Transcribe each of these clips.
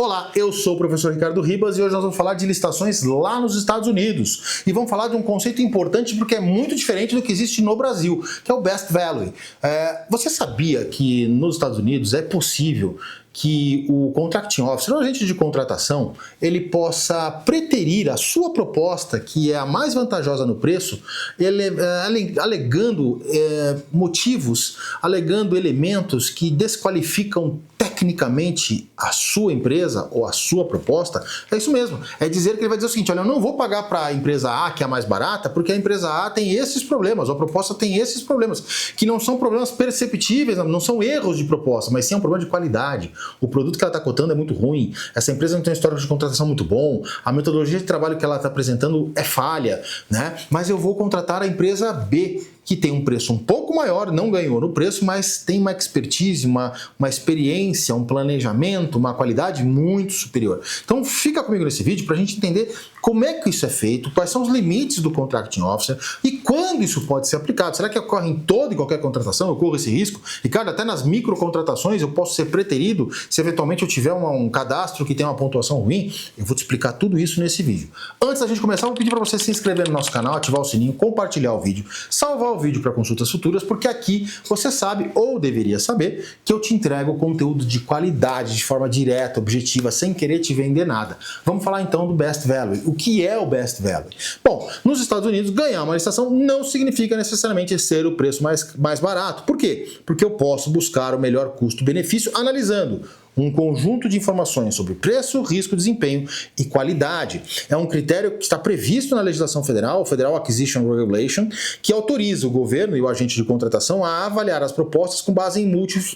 Olá, eu sou o professor Ricardo Ribas e hoje nós vamos falar de licitações lá nos Estados Unidos. E vamos falar de um conceito importante porque é muito diferente do que existe no Brasil, que é o Best Value. Você sabia que nos Estados Unidos é possível que o Contracting Officer, o agente de contratação, ele possa preterir a sua proposta, que é a mais vantajosa no preço, alegando motivos, alegando elementos que desqualificam tecnicamente a sua empresa ou a sua proposta? É isso mesmo. É dizer que ele vai dizer o seguinte: olha, eu não vou pagar para a empresa A, que é a mais barata, porque a empresa A tem esses problemas, ou a proposta tem esses problemas, que não são problemas perceptíveis, não são erros de proposta, mas sim um problema de qualidade. O produto que ela está cotando é muito ruim, essa empresa não tem um histórico de contratação muito bom, a metodologia de trabalho que ela está apresentando é falha, né? Mas eu vou contratar a empresa B, que tem um preço um pouco maior, não ganhou no preço, mas tem uma expertise, uma experiência, um planejamento, uma qualidade muito superior. Então fica comigo nesse vídeo para a gente entender como é que isso é feito, quais são os limites do Contracting Officer e quando isso pode ser aplicado. Será que ocorre em toda e qualquer contratação? Eu corro esse risco? Ricardo, até nas microcontratações eu posso ser preterido se eventualmente eu tiver um cadastro que tem uma pontuação ruim? Eu vou te explicar tudo isso nesse vídeo. Antes da gente começar, eu vou pedir para você se inscrever no nosso canal, ativar o sininho, compartilhar o vídeo, salvar o vídeo para consultas futuras, porque aqui você sabe, ou deveria saber, que eu te entrego conteúdo de qualidade, de forma direta, objetiva, sem querer te vender nada. Vamos falar então do Best Value. O que é o Best Value? Bom, nos Estados Unidos, ganhar uma licitação não significa necessariamente ser o preço mais barato. Por quê? Porque eu posso buscar o melhor custo-benefício analisando um conjunto de informações sobre preço, risco, desempenho e qualidade. É um critério que está previsto na legislação federal, o Federal Acquisition Regulation, que autoriza o governo e o agente de contratação a avaliar as propostas com base em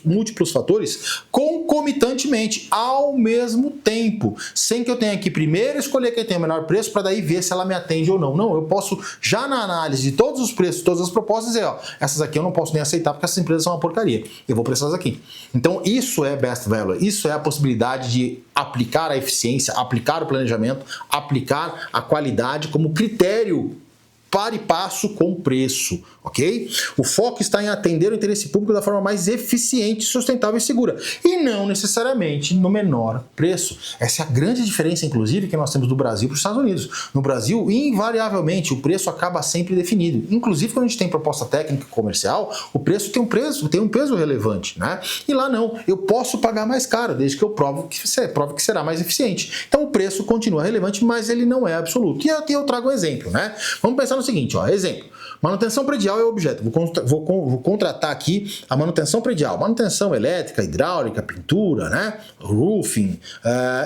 múltiplos fatores concomitantemente, ao mesmo tempo, sem que eu tenha que primeiro escolher quem tem o menor preço para daí ver se ela me atende ou não. Não, eu posso já na análise de todos os preços, todas as propostas dizer, ó, essas aqui eu não posso nem aceitar porque essas empresas são uma porcaria. Eu vou para essas aqui. Então isso é Best Value. Isso é a possibilidade de aplicar a eficiência, aplicar o planejamento, aplicar a qualidade como critério par e passo com preço, ok? O foco está em atender o interesse público da forma mais eficiente, sustentável e segura, e não necessariamente no menor preço. Essa é a grande diferença, inclusive, que nós temos do Brasil para os Estados Unidos. No Brasil, invariavelmente, o preço acaba sempre definido. Inclusive, quando a gente tem proposta técnica e comercial, o preço tem um peso relevante, né? E lá não, eu posso pagar mais caro, desde que eu prove que será mais eficiente. Então, o preço continua relevante, mas ele não é absoluto. E aqui eu trago um exemplo, né? Vamos pensar no seguinte, ó, exemplo. Manutenção predial é o objeto. Vou contratar aqui a manutenção predial. Manutenção elétrica, hidráulica, pintura, né? Roofing.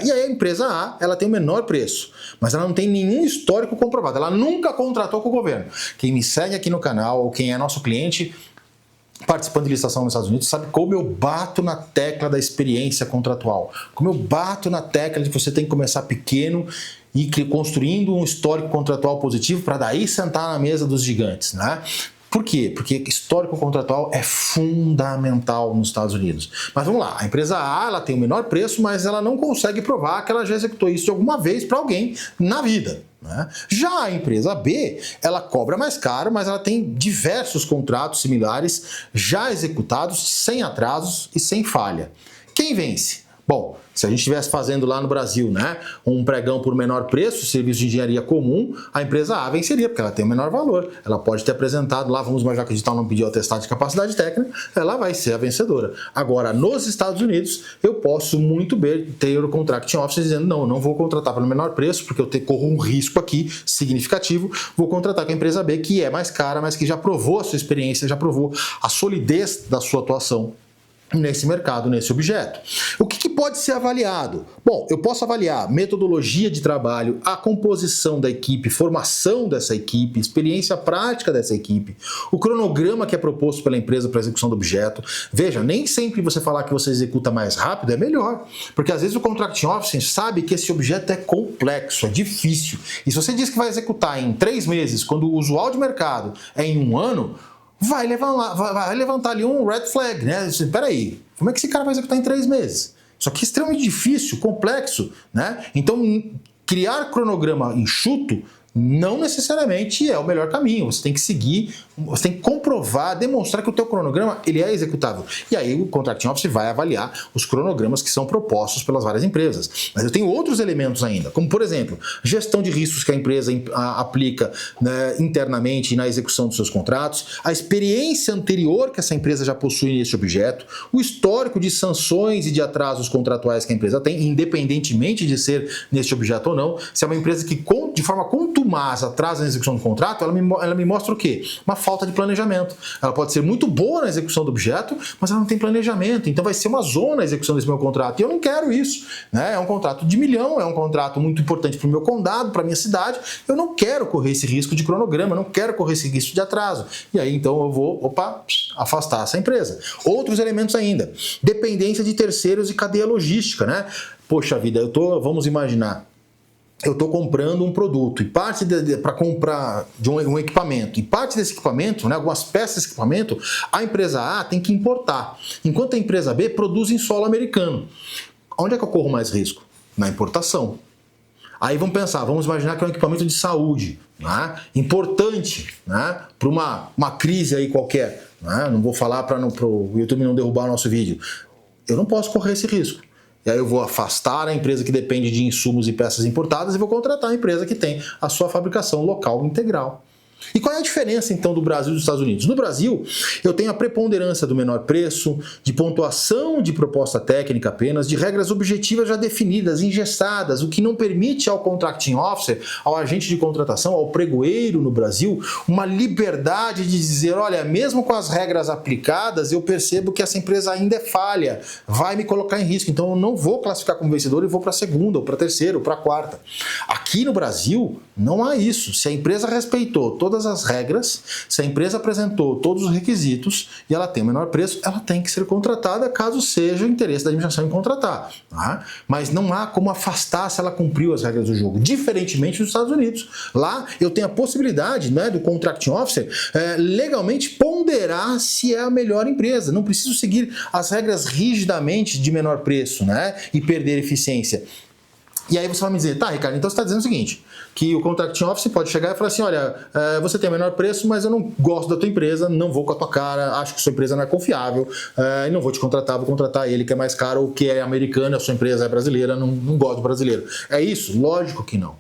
E aí a empresa A, ela tem o menor preço, mas ela não tem nenhum histórico comprovado. Ela nunca contratou com o governo. Quem me segue aqui no canal, ou quem é nosso cliente participando de licitação nos Estados Unidos, sabe como eu bato na tecla da experiência contratual. Como eu bato na tecla de que você tem que começar pequeno e construindo um histórico contratual positivo para daí sentar na mesa dos gigantes, né? Por quê? Porque histórico contratual é fundamental nos Estados Unidos. Mas vamos lá, a empresa A, ela tem o menor preço, mas ela não consegue provar que ela já executou isso de alguma vez para alguém na vida, né? Já a empresa B, ela cobra mais caro, mas ela tem diversos contratos similares já executados, sem atrasos e sem falha. Quem vence? Bom, se a gente estivesse fazendo lá no Brasil, né, um pregão por menor preço, serviço de engenharia comum, a empresa A venceria, porque ela tem o menor valor. Ela pode ter apresentado lá, vamos imaginar que o edital não pediu atestado de capacidade técnica, ela vai ser a vencedora. Agora, nos Estados Unidos, eu posso muito bem ter o Contracting Officer dizendo, não vou contratar pelo menor preço, porque eu corro um risco aqui significativo, vou contratar com a empresa B, que é mais cara, mas que já provou a sua experiência, já provou a solidez da sua atuação nesse mercado, nesse objeto. O que pode ser avaliado? Bom, eu posso avaliar metodologia de trabalho, a composição da equipe, formação dessa equipe, experiência prática dessa equipe, o cronograma que é proposto pela empresa para a execução do objeto. Veja, nem sempre você falar que você executa mais rápido é melhor, porque às vezes o Contracting Officer sabe que esse objeto é complexo, é difícil. E se você diz que vai executar em 3 meses, quando o usual de mercado é em 1 ano, vai levantar ali um red flag, né? Espera aí, como é que esse cara vai executar em 3 meses? Isso aqui é extremamente difícil, complexo, né? Então, criar cronograma enxuto não necessariamente é o melhor caminho. Você tem que seguir, você tem que comprovar, demonstrar que o teu cronograma ele é executável. E aí o Contracting Officer vai avaliar os cronogramas que são propostos pelas várias empresas. Mas eu tenho outros elementos ainda, como por exemplo, gestão de riscos que a empresa aplica, né, internamente na execução dos seus contratos, a experiência anterior que essa empresa já possui nesse objeto, o histórico de sanções e de atrasos contratuais que a empresa tem, independentemente de ser neste objeto ou não. Se é uma empresa que de forma contumaz atrasa na execução do contrato, ela me mostra o quê? Uma falta de planejamento. Ela pode ser muito boa na execução do objeto, mas ela não tem planejamento, então vai ser uma zona a execução desse meu contrato, e eu não quero isso, né? É um contrato de milhão, é um contrato muito importante para o meu condado, para a minha cidade, eu não quero correr esse risco de cronograma, eu não quero correr esse risco de atraso, e aí então eu vou, afastar essa empresa. Outros elementos ainda, dependência de terceiros e cadeia logística, né? Poxa vida, vamos imaginar, eu estou comprando um produto e parte para comprar de um equipamento, e parte desse equipamento, né, algumas peças desse equipamento, a empresa A tem que importar, enquanto a empresa B produz em solo americano. Onde é que eu corro mais risco? Na importação. Aí vamos imaginar que é um equipamento de saúde, né, importante, né, para uma crise aí qualquer. Né, não vou falar para o YouTube não derrubar o nosso vídeo. Eu não posso correr esse risco. E aí eu vou afastar a empresa que depende de insumos e peças importadas e vou contratar a empresa que tem a sua fabricação local integral. E qual é a diferença, então, do Brasil e dos Estados Unidos? No Brasil, eu tenho a preponderância do menor preço, de pontuação de proposta técnica apenas, de regras objetivas já definidas, engessadas, o que não permite ao Contracting Officer, ao agente de contratação, ao pregoeiro no Brasil, uma liberdade de dizer, olha, mesmo com as regras aplicadas, eu percebo que essa empresa ainda é falha, vai me colocar em risco, então eu não vou classificar como vencedor e vou para a segunda, ou para a terceira, ou para a quarta. Aqui no Brasil, não há isso. Se a empresa respeitou todas as regras, se a empresa apresentou todos os requisitos e ela tem o menor preço, ela tem que ser contratada caso seja o interesse da administração em contratar. Tá? Mas não há como afastar se ela cumpriu as regras do jogo, diferentemente dos Estados Unidos. Lá eu tenho a possibilidade, né, do Contracting Officer legalmente ponderar se é a melhor empresa. Não preciso seguir as regras rigidamente de menor preço, né, e perder eficiência. E aí você vai me dizer, tá, Ricardo, então você está dizendo o seguinte, que o Contracting Officer pode chegar e falar assim, olha, você tem o menor preço, mas eu não gosto da tua empresa, não vou com a tua cara, acho que sua empresa não é confiável, e não vou te contratar, vou contratar ele que é mais caro, ou que é americano, a sua empresa é brasileira, não gosto do brasileiro. É isso? Lógico que não.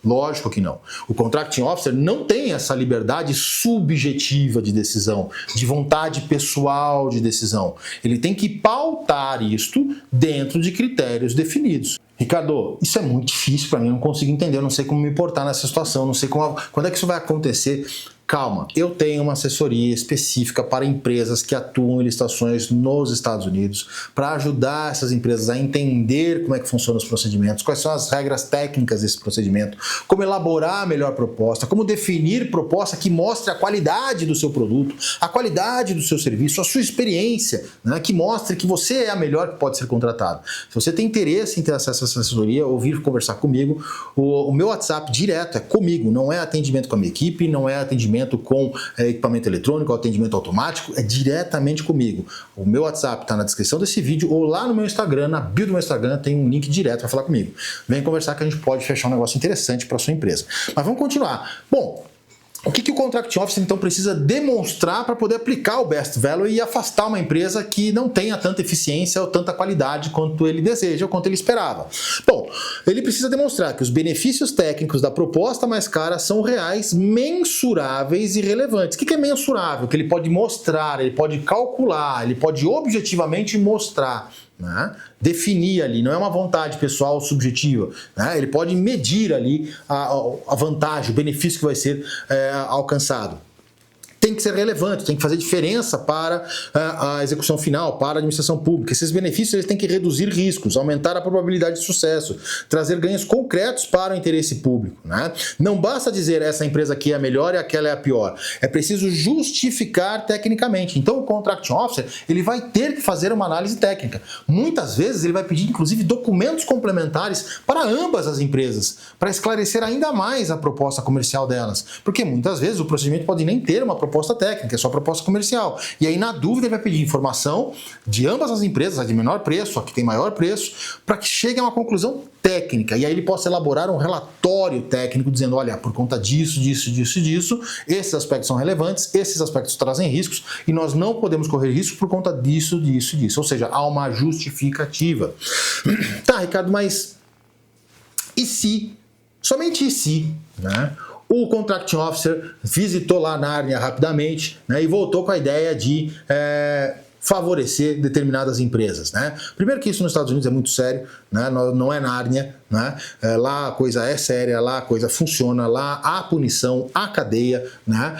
Lógico que não. O Contracting Officer não tem essa liberdade subjetiva de decisão, de vontade pessoal de decisão. Ele tem que pautar isto dentro de critérios definidos. Ricardo, isso é muito difícil para mim, eu não consigo entender, eu não sei como me portar nessa situação, não sei quando é que isso vai acontecer. Calma, eu tenho uma assessoria específica para empresas que atuam em licitações nos Estados Unidos, para ajudar essas empresas a entender como é que funcionam os procedimentos, quais são as regras técnicas desse procedimento, como elaborar a melhor proposta, como definir proposta que mostre a qualidade do seu produto, a qualidade do seu serviço, a sua experiência, né, que mostre que você é a melhor que pode ser contratado. Se você tem interesse em ter acesso a essa assessoria, ou vir conversar comigo, o meu WhatsApp direto é comigo, não é atendimento com a minha equipe, não é atendimento com equipamento eletrônico, atendimento automático, é diretamente comigo. O meu WhatsApp está na descrição desse vídeo ou lá no meu Instagram, na bio do meu Instagram, tem um link direto para falar comigo. Vem conversar que a gente pode fechar um negócio interessante para sua empresa. Mas vamos continuar. Bom, o que o Contracting Officer então precisa demonstrar para poder aplicar o Best Value e afastar uma empresa que não tenha tanta eficiência ou tanta qualidade quanto ele deseja ou quanto ele esperava? Bom, ele precisa demonstrar que os benefícios técnicos da proposta mais cara são reais, mensuráveis e relevantes. O que é mensurável? Que ele pode mostrar, ele pode calcular, ele pode objetivamente mostrar. Né? Definir ali, não é uma vontade pessoal subjetiva, né? Ele pode medir ali a vantagem, o benefício que vai ser alcançado. Tem que ser relevante, tem que fazer diferença para a execução final, para a administração pública. Esses benefícios eles têm que reduzir riscos, aumentar a probabilidade de sucesso, trazer ganhos concretos para o interesse público. Né? Não basta dizer essa empresa aqui é a melhor e aquela é a pior. É preciso justificar tecnicamente. Então o Contracting Officer ele vai ter que fazer uma análise técnica. Muitas vezes ele vai pedir inclusive documentos complementares para ambas as empresas, para esclarecer ainda mais a proposta comercial delas. Porque muitas vezes o procedimento pode nem ter uma proposta proposta técnica, é só proposta comercial. E aí, na dúvida, ele vai pedir informação de ambas as empresas, a de menor preço, a que tem maior preço, para que chegue a uma conclusão técnica. E aí ele possa elaborar um relatório técnico dizendo, olha, por conta disso, esses aspectos são relevantes, esses aspectos trazem riscos e nós não podemos correr risco por conta disso. Ou seja, há uma justificativa. Tá, Ricardo, mas e se, somente e se, né, o Contracting Officer visitou lá a Nárnia rapidamente, né, e voltou com a ideia de favorecer determinadas empresas, né? Primeiro que isso nos Estados Unidos é muito sério, né? Não é Nárnia, né? Lá a coisa é séria, lá a coisa funciona, lá há punição, há cadeia, né?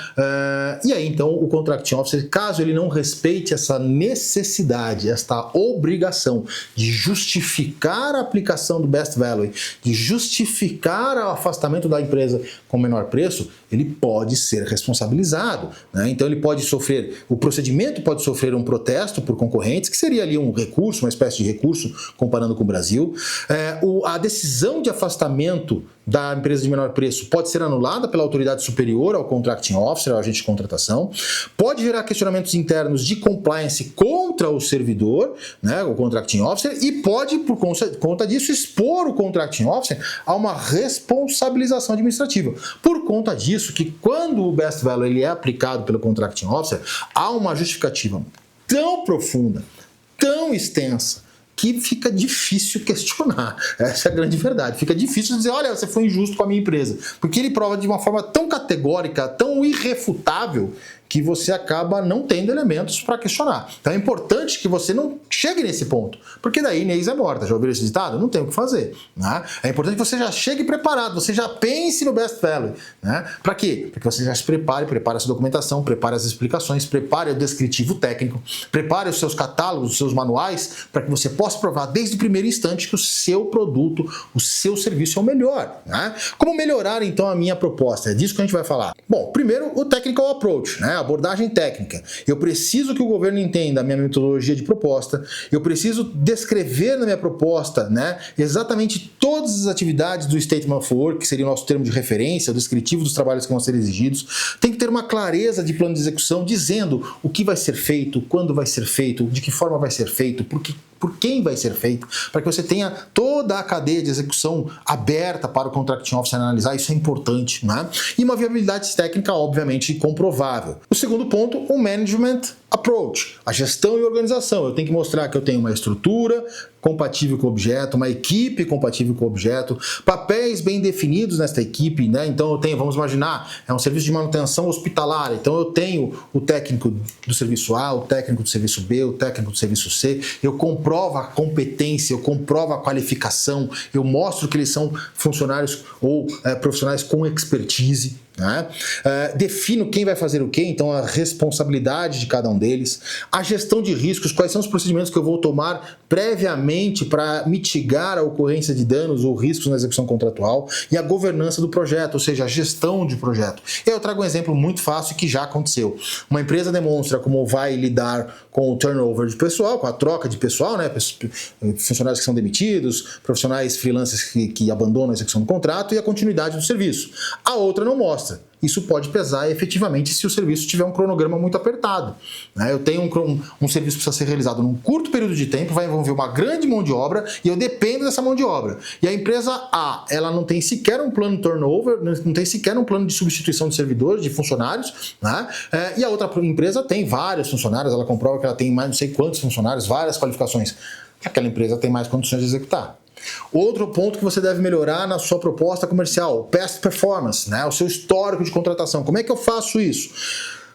E aí então o Contracting Officer, caso ele não respeite essa necessidade, esta obrigação de justificar a aplicação do Best Value, de justificar o afastamento da empresa com menor preço, ele pode ser responsabilizado, né? Então ele pode sofrer, o procedimento pode sofrer um protesto por concorrentes, que seria ali um recurso, uma espécie de recurso, comparando com o Brasil. A decisão de afastamento da empresa de menor preço pode ser anulada pela autoridade superior ao Contracting Officer, ao agente de contratação. Pode gerar questionamentos internos de compliance contra o servidor, né, o Contracting Officer, e pode, por conta disso, expor o Contracting Officer a uma responsabilização administrativa. Por conta disso, que quando o Best Value ele é aplicado pelo Contracting Officer, há uma justificativa tão profunda, tão extensa, que fica difícil questionar. Essa é a grande verdade. Fica difícil dizer, olha, você foi injusto com a minha empresa. Porque ele prova de uma forma tão categórica, tão irrefutável, que você acaba não tendo elementos para questionar. Então é importante que você não chegue nesse ponto, porque daí Inês é morta. Já ouviram esse ditado? Não tem o que fazer, né? É importante que você já chegue preparado, você já pense no Best Value, né? Para quê? Para que você já se prepare a sua documentação, prepare as explicações, prepare o descritivo técnico, prepare os seus catálogos, os seus manuais, para que você possa provar desde o primeiro instante que o seu produto, o seu serviço é o melhor, né? Como melhorar então a minha proposta? É disso que a gente vai falar. Bom, primeiro o technical approach, né? Abordagem técnica. Eu preciso que o governo entenda a minha metodologia de proposta, eu preciso descrever na minha proposta, né, exatamente todas as atividades do Statement of Work, que seria o nosso termo de referência, o descritivo dos trabalhos que vão ser exigidos. Tem que ter uma clareza de plano de execução, dizendo o que vai ser feito, quando vai ser feito, de que forma vai ser feito, por quem vai ser feito, para que você tenha toda a cadeia de execução aberta para o Contracting Officer analisar. Isso é importante, né? E uma viabilidade técnica, obviamente, comprovável. O segundo ponto, o Management Approach, a gestão e organização. Eu tenho que mostrar que eu tenho uma estrutura compatível com o objeto, uma equipe compatível com o objeto, papéis bem definidos nesta equipe, né? Então eu tenho, vamos imaginar, é um serviço de manutenção hospitalar, então eu tenho o técnico do serviço A, o técnico do serviço B, o técnico do serviço C, eu comprovo a competência, eu comprovo a qualificação, eu mostro que eles são funcionários ou profissionais com expertise, né? Defino quem vai fazer o quê, então a responsabilidade de cada um deles, a gestão de riscos, quais são os procedimentos que eu vou tomar previamente para mitigar a ocorrência de danos ou riscos na execução contratual, e a governança do projeto, ou seja, a gestão de projeto. Eu trago um exemplo muito fácil que já aconteceu. Uma empresa demonstra como vai lidar com o turnover de pessoal, com a troca de pessoal, né? Funcionários que são demitidos, profissionais freelancers que abandonam a execução do contrato e a continuidade do serviço. A outra não mostra. Isso pode pesar efetivamente se o serviço tiver um cronograma muito apertado, né? Eu tenho um serviço que precisa ser realizado num curto período de tempo, vai envolver uma grande mão de obra e eu dependo dessa mão de obra. E a empresa A, ela não tem sequer um plano de turnover, não tem sequer um plano de substituição de servidores, de funcionários, né? E a outra empresa tem vários funcionários, ela comprova que ela tem mais não sei quantos funcionários, várias qualificações. Aquela empresa tem mais condições de executar. Outro ponto que você deve melhorar na sua proposta comercial, past performance, né? O seu histórico de contratação. Como é que eu faço isso?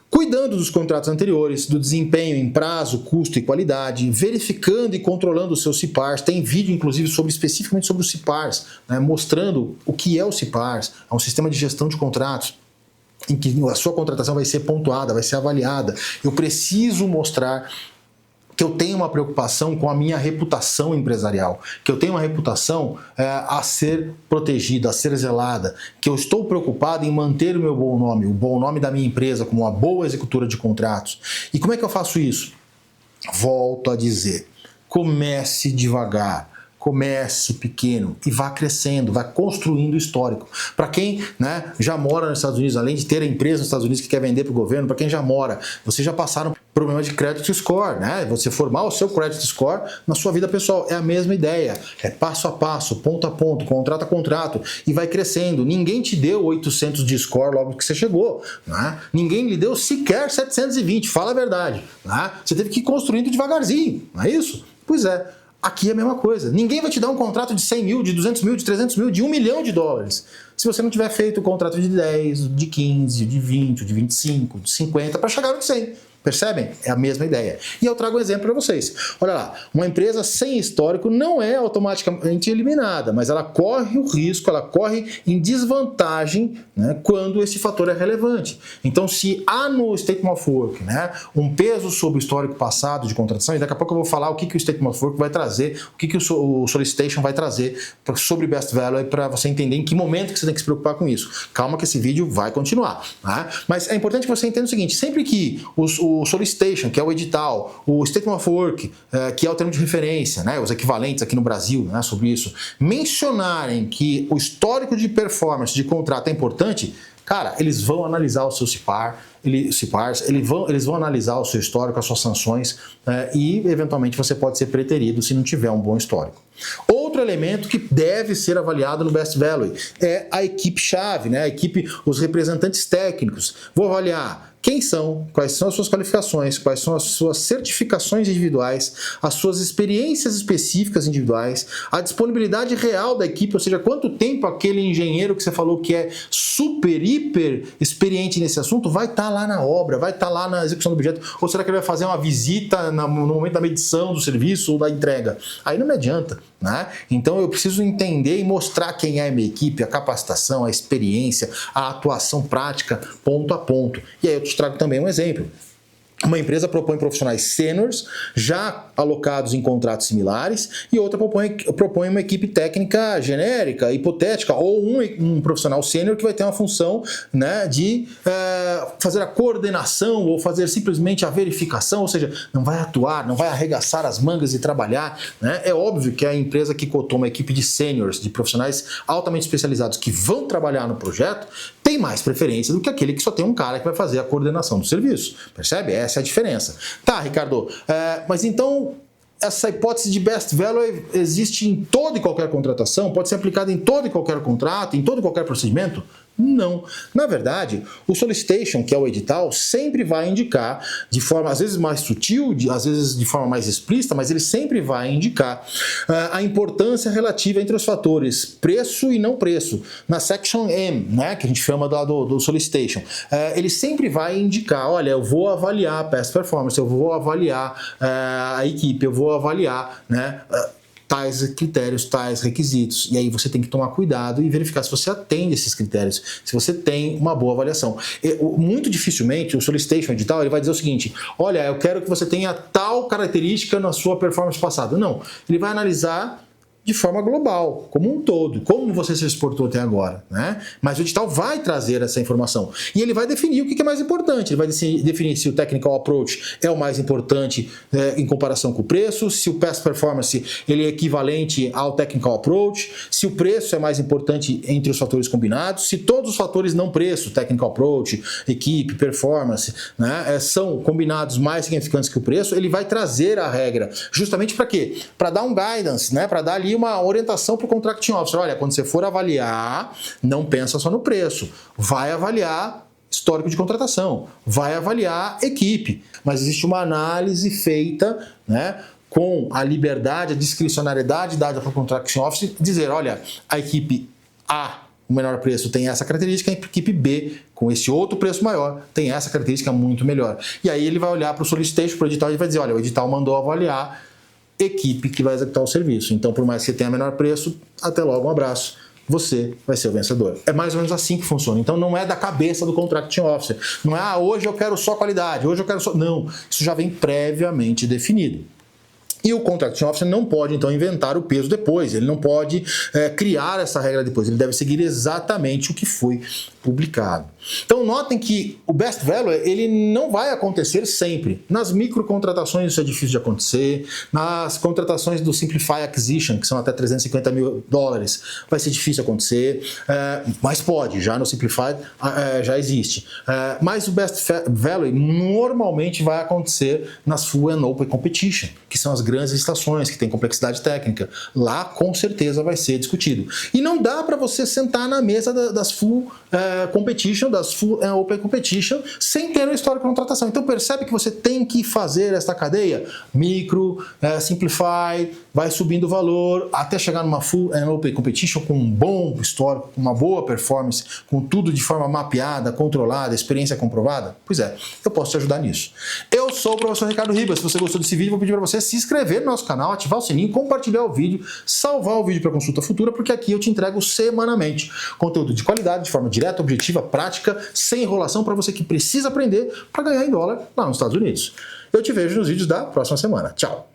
Cuidando dos contratos anteriores, do desempenho em prazo, custo e qualidade, verificando e controlando os seus CIPARs. Tem vídeo, inclusive, especificamente sobre os CIPARs, né? Mostrando o que é o CIPARs. É um sistema de gestão de contratos em que a sua contratação vai ser pontuada, vai ser avaliada. Eu preciso mostrar que eu tenho uma preocupação com a minha reputação empresarial, que eu tenho uma reputação a ser protegida, a ser zelada, que eu estou preocupado em manter o meu bom nome, o bom nome da minha empresa como uma boa executora de contratos. E como é que eu faço isso? Volto a dizer, comece devagar. comece pequeno e vá crescendo, vá construindo histórico. Para quem, né, já mora nos Estados Unidos, além de ter a empresa nos Estados Unidos que quer vender para o governo, para quem já mora, vocês já passaram problema de credit score, né? Você formar o seu credit score na sua vida pessoal. É a mesma ideia. É passo a passo, ponto a ponto, contrato a contrato e vai crescendo. Ninguém te deu 800 de score logo que você chegou, né? Ninguém lhe deu sequer 720, fala a verdade, né? Você teve que ir construindo devagarzinho, não é isso? Pois é. Aqui é a mesma coisa. Ninguém vai te dar um contrato de 100 mil, de 200 mil, de 300 mil, de $1 milhão se você não tiver feito o contrato de 10, de 15, de 20, de 25, de 50 para chegar no 100. Percebem? É a mesma ideia. E eu trago um exemplo para vocês. Olha lá, uma empresa sem histórico não é automaticamente eliminada, mas ela corre o risco, ela corre em desvantagem, né, quando esse fator é relevante. Então, se há no Statement of Work, né, um peso sobre o histórico passado de contratação, e daqui a pouco eu vou falar o que o Statement of Work vai trazer, o que o Solicitation vai trazer sobre Best Value para você entender em que momento que você tem que se preocupar com isso. Calma que esse vídeo vai continuar. Né? Mas é importante que você entenda o seguinte, sempre que o Solicitation, que é o edital, o Statement of Work, que é o termo de referência, né, os equivalentes aqui no Brasil, né, sobre isso, mencionarem que o histórico de performance de contrato é importante, cara, eles vão analisar o seu CIPAR, eles vão analisar o seu histórico, as suas sanções, e eventualmente você pode ser preterido se não tiver um bom histórico. Outro elemento que deve ser avaliado no Best Value é a equipe-chave, né? A equipe, os representantes técnicos. Vou avaliar quem são, quais são as suas qualificações, quais são as suas certificações individuais, as suas experiências específicas individuais, a disponibilidade real da equipe, ou seja, quanto tempo aquele engenheiro que você falou que é super, hiper experiente nesse assunto vai estar lá na obra, vai estar lá na execução do objeto, ou será que ele vai fazer uma visita no momento da medição do serviço ou da entrega? Aí não me adianta, né? Então eu preciso entender e mostrar quem é a minha equipe, a capacitação, a experiência, a atuação prática, ponto a ponto. E aí eu te trago também um exemplo. Uma empresa propõe profissionais sêniors, já alocados em contratos similares, e outra propõe uma equipe técnica genérica, hipotética, ou um profissional sênior que vai ter uma função, né, de fazer a coordenação ou fazer simplesmente a verificação, ou seja, não vai atuar, não vai arregaçar as mangas e trabalhar. Né? É óbvio que a empresa que cotou uma equipe de sêniors, de profissionais altamente especializados que vão trabalhar no projeto, tem mais preferência do que aquele que só tem um cara que vai fazer a coordenação do serviço. Percebe? Essa é a diferença. Tá, Ricardo, mas então essa hipótese de Best Value existe em toda e qualquer contratação? Pode ser aplicada em todo e qualquer contrato, em todo e qualquer procedimento? Não. Na verdade, o Solicitation, que é o edital, sempre vai indicar, de forma às vezes mais sutil, às vezes de forma mais explícita, mas ele sempre vai indicar a importância relativa entre os fatores preço e não preço. Na Section M, né, que a gente chama do Solicitation, ele sempre vai indicar, olha, eu vou avaliar a Past Performance, eu vou avaliar a equipe, eu vou avaliar, né, tais critérios, tais requisitos. E aí você tem que tomar cuidado e verificar se você atende esses critérios, se você tem uma boa avaliação. Muito dificilmente o Solicitation Edital ele vai dizer o seguinte, olha, eu quero que você tenha tal característica na sua performance passada. Não, ele vai analisar de forma global, como um todo, como você se exportou até agora, né? Mas o edital vai trazer essa informação e ele vai definir o que é mais importante, ele vai definir se o Technical Approach é o mais importante em comparação com o preço, se o Past Performance ele é equivalente ao Technical Approach, se o preço é mais importante entre os fatores combinados, se todos os fatores não preço, Technical Approach, equipe, performance, né, são combinados mais significantes que o preço, ele vai trazer a regra, justamente para quê? Para dar um guidance, né? Para dar ali uma orientação para o contracting officer. Olha, quando você for avaliar, não pensa só no preço. Vai avaliar histórico de contratação. Vai avaliar equipe. Mas existe uma análise feita, né, com a liberdade, a discricionariedade dada para o contracting officer, dizer, olha, a equipe A, o menor preço, tem essa característica, a equipe B, com esse outro preço maior, tem essa característica muito melhor. E aí ele vai olhar para o solicitation, para o edital, e vai dizer, olha, o edital mandou avaliar equipe que vai executar o serviço. Então, por mais que você tenha menor preço, até logo, um abraço. Você vai ser o vencedor. É mais ou menos assim que funciona. Então, não é da cabeça do contracting officer. Não é, hoje eu quero só qualidade, hoje eu quero só... Não, isso já vem previamente definido. E o Contracting Officer não pode, então, inventar o peso depois, ele não pode criar essa regra depois, ele deve seguir exatamente o que foi publicado. Então notem que o Best Value ele não vai acontecer sempre. Nas microcontratações isso é difícil de acontecer, nas contratações do Simplify Acquisition, que são até $350 mil, vai ser difícil acontecer, mas pode, já no Simplify já existe. Mas o Best Value normalmente vai acontecer nas Full and Open Competition, que são as grandes licitações, que tem complexidade técnica. Lá com certeza vai ser discutido. E não dá para você sentar na mesa das Full Competition, das Full Open Competition, sem ter uma história de contratação. Então percebe que você tem que fazer esta cadeia micro, Simplify, vai subindo o valor até chegar numa Full Open Competition com um bom histórico, com uma boa performance, com tudo de forma mapeada, controlada, experiência comprovada. Pois é, eu posso te ajudar nisso. Eu sou o professor Ricardo Ribas. Se você gostou desse vídeo, vou pedir para você se inscrever no nosso canal, ativar o sininho, compartilhar o vídeo, salvar o vídeo para consulta futura, porque aqui eu te entrego semanalmente conteúdo de qualidade, de forma direta, objetiva, prática, sem enrolação, para você que precisa aprender para ganhar em dólar lá nos Estados Unidos. Eu te vejo nos vídeos da próxima semana. Tchau!